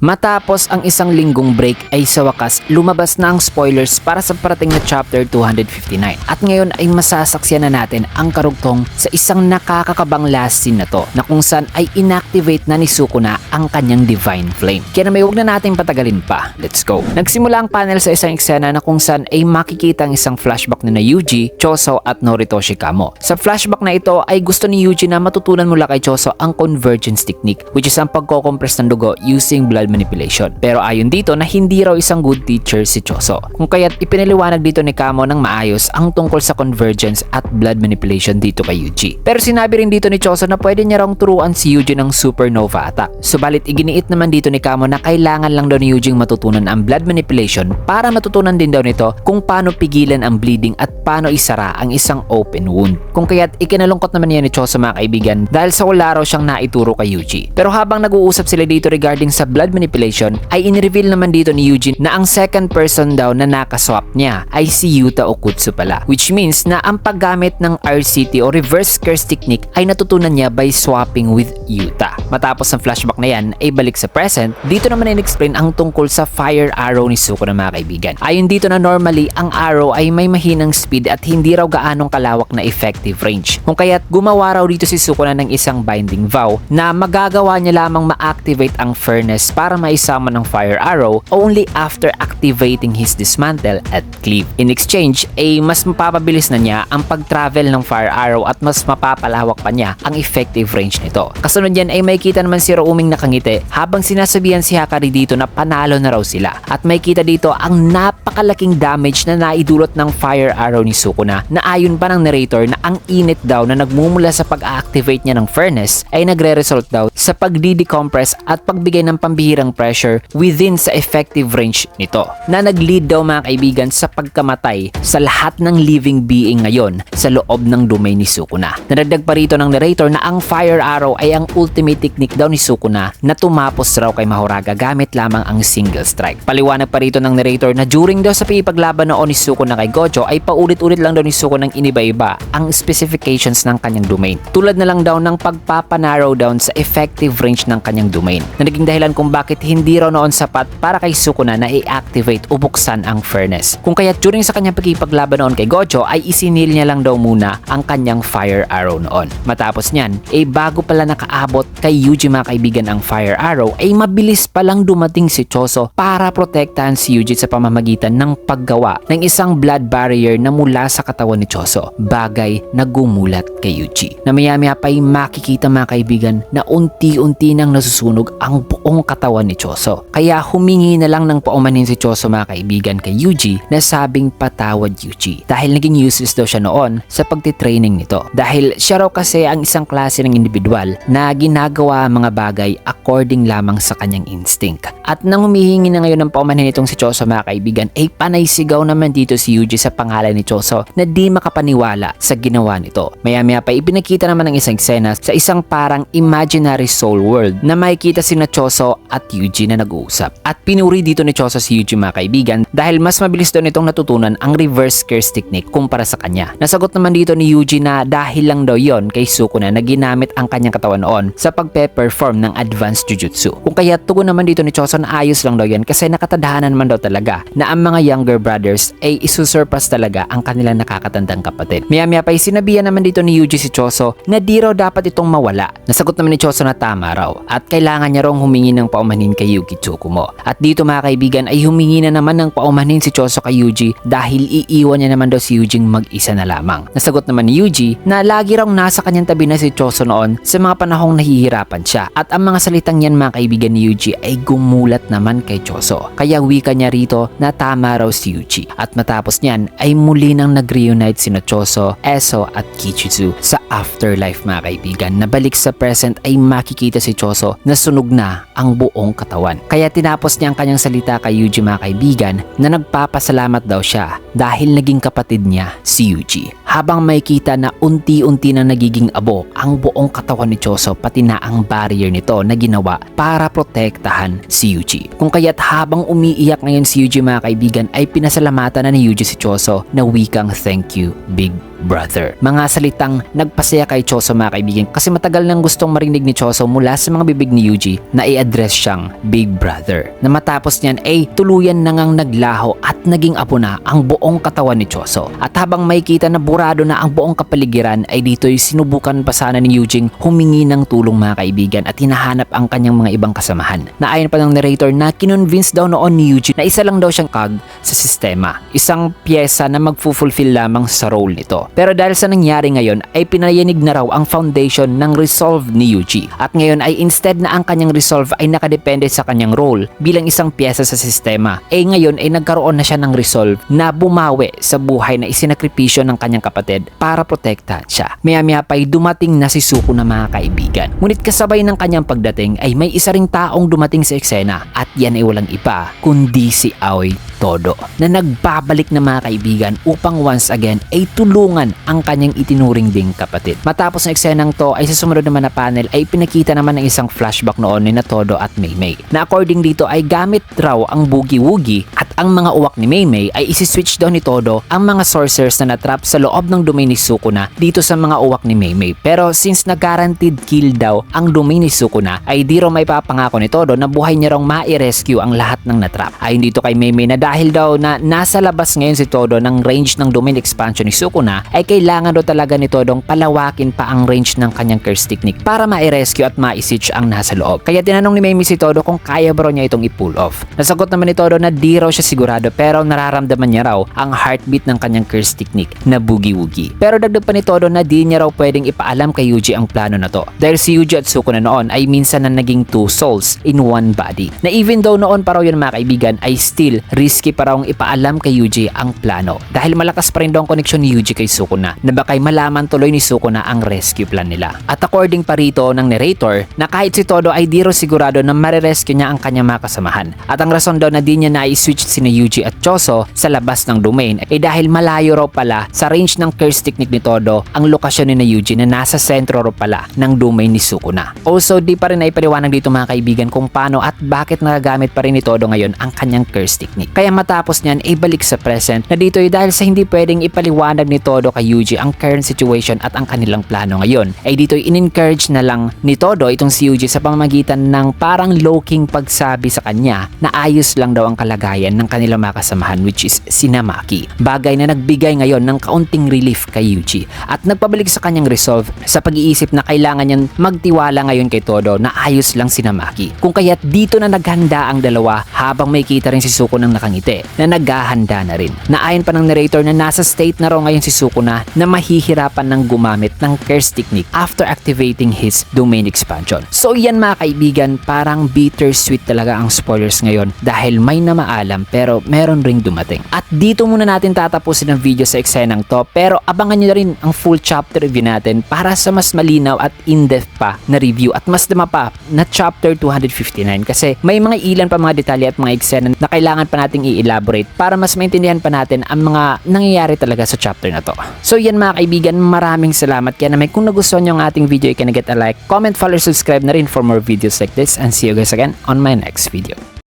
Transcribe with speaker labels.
Speaker 1: Matapos ang isang linggong break ay sa wakas lumabas na ang spoilers para sa parating na chapter 259 at ngayon ay masasaksiyan na natin ang karugtong sa isang nakakakabang last scene na to na kung saan ay inactivate na ni Sukuna ang kanyang Divine Flame. Kaya naman huwag na natin patagalin pa. Let's go! Nagsimula ang panel sa isang eksena na kung saan ay makikita ang isang flashback na Yuji, Choso at Noritoshi Kamo. Sa flashback na ito ay gusto ni Yuji na matutunan mula kay Choso ang convergence technique which is ang pagko-compress ng dugo using blood manipulation. Pero ayon dito na hindi raw isang good teacher si Choso. Kung kaya't ipinaliwanag dito ni Kamo ng maayos ang tungkol sa convergence at blood manipulation dito kay Yuji. Pero sinabi rin dito ni Choso na pwede niya raw turuan si Yuji ng supernova ata. Subalit iginiit naman dito ni Kamo na kailangan lang daw ni Yuji matutunan ang blood manipulation para matutunan din daw nito kung paano pigilan ang bleeding at paano isara ang isang open wound. Kung kaya't ikinalungkot naman niya ni Choso mga kaibigan dahil sa wala raw siyang naituro kay Yuji. Pero habang nag-uusap sila dito regarding sa blood manipulation ay in-reveal naman dito ni Yuji na ang second person daw na nakaswap niya ay si Yuta Okutsu pala, which means na ang paggamit ng RCT o reverse curse technique ay natutunan niya by swapping with Yuta. Matapos ang flashback na yan ay balik sa present, dito naman in-explain ang tungkol sa fire arrow ni Sukuna mga kaibigan. Ayon dito na normally ang arrow ay may mahinang speed at hindi raw gaanong kalawak na effective range. Kung kaya't gumawa raw dito si Sukuna ng isang binding vow na magagawa niya lamang ma-activate ang furnace para maisama ng fire arrow only after activating his dismantle at cleave. In exchange, ay mas mapapabilis na niya ang pag-travel ng fire arrow at mas mapapalawak pa niya ang effective range nito. Kasunod yan ay may kita naman si Rouming nakangiti habang sinasabihan si Hakari dito na panalo na raw sila. At may kita dito ang napakalaking damage na naidulot ng fire arrow ni Sukuna na ayon pa ng narrator na ang init daw na nagmumula sa pag-activate niya ng furnace ay nagre-result daw sa pag-decompress at pagbigay ng pambihirang pressure within sa effective range nito na nag-lead daw mga kaibigan sa pagkamatay sa lahat ng living being ngayon sa loob ng domain ni Sukuna. Nadagdag pa rito ng narrator na ang fire arrow ay ang ultimate technique daw ni Sukuna na tumapos raw kay Mahoraga gamit lamang ang single strike. Paliwanag pa rito ng narrator na during daw sa pagpaglaban noon ni Sukuna kay Gojo ay paulit-ulit lang daw ni Sukuna ng iniba-iba ang specifications ng kanyang domain. Tulad na lang daw ng pagpapanarrow down sa effective range ng kanyang domain na naging dahilan kung bakit hindi raw noon sapat para kay Sukuna na i-activate o buksan ang furnace. Kung kaya during sa kanyang pagpaglaban noon kay Gojo ay isinil niya lang daw muna ang kanyang fire arrow noon. Matapos niyan, bago pala nakaabot kay Yuji mga kaibigan ang fire arrow ay mabilis palang dumating si Choso para protektahan si Yuji sa pamamagitan ng paggawa ng isang blood barrier na mula sa katawan ni Choso, bagay na gumulat kay Yuji. Na maya-maya pa ay makikita mga kaibigan na unti-unti nang nasusunog ang buong katawan ni Choso. Kaya humingi na lang ng paumanhin si Choso mga kaibigan kay Yuji na sabing patawad Yuji dahil naging useless daw siya noon sa pagtitraining nito. Dahil siya raw kasi ang isang klase ng individual na ginagawa ang mga bagay according lamang sa kanyang instinct. At nang humihingi na ngayon ng paumanhin itong si Choso mga kaibigan ay panay sigaw naman dito si Yuji sa pangalan ni Choso na di makapaniwala sa ginawa nito. Maya-maya pa ipinakita naman ng isang eksena sa isang parang imaginary soul world na makikita sina Choso at Yuji na nag-uusap. At pinuri dito ni Choso si Yuji mga kaibigan dahil mas mabilis daw nitong natutunan ang reverse curse technique kumpara sa kanya. Nasagot naman dito ni Yuji na dahil lang daw yon kay Sukuna na ginamit ang kanyang katawan noon sa pagpe-perform ng advanced jujutsu. Kung kaya tugon naman dito ni Choso na ayos lang daw yan kasi nakatadhanan naman daw talaga na ang mga younger brothers ay isusurpass talaga ang kanilang nakakatandang kapatid. Maya-maya pa sinabihan naman dito ni Yuji si Choso na di raw dapat itong mawala. Nasagot naman ni Choso na tama raw at kailangan niya raw humingi ng paumanhin kay Yuki Tsukumo. At dito mga kaibigan ay humingi na naman ng paumanhin si Choso kay Yuji dahil iiwan niya naman daw si Yuji mag-isa na lamang. Nasagot naman ni Yuji na lagi raw nasa kanyang tabi na si Choso noon sa mga panahong nahihirapan siya at ang mga salitang yan mga kaibigan ni Yuji ay gumulat naman kay Choso. Kaya wika niya rito na tama raw si Yuji. At matapos niyan ay muli nang nag-reunite sina Choso, Eso at Kichitsu sa afterlife mga kaibigan. Nabalik sa present ay makikita si Choso na sunog na ang buong katawan. Kaya tinapos niya ang kanyang salita kay Yuji mga kaibigan na nagpapasalamat daw siya dahil naging kapatid niya si Yuji. Habang makikita na unti-unti na nagiging abo ang buong katawan ni Choso pati na ang barrier nito na ginawa para protektahan si Yuji. Kung kaya't habang umiiyak ngayon si Yuji mga kaibigan ay pinasalamatan na ni Yuji si Choso na wikang thank you big brother. Mga salitang nagpasaya kay Choso mga kaibigan kasi matagal nang gustong marinig ni Choso mula sa mga bibig ni Yuji na i-address siyang big brother. Na matapos niyan ay tuluyan na ngang naglaho at naging apo na ang buong katawan ni Choso. At habang makikita na burado na ang buong kapaligiran ay dito'y sinubukan pa sana ni Eugene humingi ng tulong mga kaibigan at hinahanap ang kanyang mga ibang kasamahan. Na ayon pa ng narrator na kinonvince daw noon ni Eugene na isa lang daw siyang cog sa sistema. Isang pyesa na magfulfill lamang sa role nito. Pero dahil sa nangyari ngayon ay pinayanig na raw ang foundation ng resolve ni Yuji. At ngayon ay instead na ang kanyang resolve ay nakadepende sa kanyang role bilang isang pyesa sa sistema, ngayon ay nagkaroon na siya ng resolve na bumawi sa buhay na isinakripisyo ng kanyang kapatid para protektahan siya. Maya-maya pa'y dumating na si Suko na mga kaibigan. Ngunit kasabay ng kanyang pagdating ay may isa ring taong dumating sa eksena at yan ay walang iba kundi si Aoi Todo na nagbabalik na mga kaibigan upang once again ay tulungan ang kanyang itinuring ding kapatid. Matapos ng eksenang to ay sa sumunod naman na panel ay pinakita naman ng isang flashback noon ni Todo at Maymay na according dito ay gamit raw ang boogie-woogie at ang mga uwak ni Maymay ay isi-switch daw ni Todo ang mga sorcerers na natrap sa loob ng domain ni Sukuna dito sa mga uwak ni Maymay. Pero since na-guaranteed kill daw ang domain ni Sukuna ay di raw may papangako ni Todo na buhay niya raw ma-rescue ang lahat ng natrap. Ayon dito kay Maymay na dahil daw na nasa labas ngayon si Todo ng range ng domain expansion ni Sukuna ay kailangan daw talaga ni Todong palawakin pa ang range ng kanyang curse technique para ma-rescue at ma-siege ang nasa loob. Kaya tinanong ni Maymay si Todo kung kaya ba raw niya itong i-pull off. Nasagot naman ni Todo na di raw siya sigurado pero nararamdaman niya raw ang heartbeat ng kanyang curse technique na boogie-woogie. Pero dagdag pa ni Todo na di niya raw pwedeng ipaalam kay Yuji ang plano na to dahil si Yuji at Sukuna noon ay minsan na naging two souls in one body. Na even though noon pa raw yun mga kaibigan ay still risky pa raw ipaalam kay Yuji ang plano dahil malakas pa rin daw ang connection ni Yuji kay Sukuna na bakay malaman tuloy ni Sukuna ang rescue plan nila. At according pa rito ng narrator na kahit si Todo ay di raw sigurado na marirescue niya ang kanyang mga kasamahan. At ang rason daw na di niya na-switch si Yuji at Choso sa labas ng domain ay dahil malayo raw pala sa range ng curse technique ni Todo ang lokasyon ni Yuji na nasa sentro raw pala ng domain ni Sukuna. Also di pa rin ay paliwanag dito mga kaibigan kung paano at bakit nagagamit pa rin ni Todo ngayon ang kanyang curse technique. Kaya matapos niyan ay balik sa present na dito ay dahil sa hindi pwedeng ipaliwanag ni Todo kay Yuji ang current situation at ang kanilang plano ngayon ay dito ay in-encourage na lang ni Todo itong si Yuji sa pamamagitan ng parang low-king pagsabi sa kanya na ayos lang daw ang kalagayan ng kanilang mga kasamahan which is si Namaki. Bagay na nagbigay ngayon ng kaunting relief kay Yuji at nagpabalik sa kanyang resolve sa pag-iisip na kailangan niyang magtiwala ngayon kay Todo na ayos lang si Namaki. Kung kaya't dito na naghanda ang dalawa habang may kita rin si Suko ng nakangiti na naghahanda na rin. Naayon pa ng narrator na nasa state na raw ngayon si Sukuna na mahihirapan ng gumamit ng curse technique after activating his domain expansion. So yan mga kaibigan, parang bittersweet talaga ang spoilers ngayon dahil may na maalam pero meron ring dumating. At dito muna natin tatapusin ang video sa eksenang to pero abangan nyo na rin ang full chapter review natin para sa mas malinaw at in-depth pa na review at mas dama pa na chapter 259 kasi may mga ilan pa mga detalye at mga eksena na kailangan pa nating i-elaborate para mas maintindihan pa natin ang mga nangyayari talaga sa chapter na to. So yan mga kaibigan, maraming salamat. Kaya naman kung nagustuhan nyo ang ating video, you can get a like, comment, follow, subscribe na rin for more videos like this and see you guys again on my next video.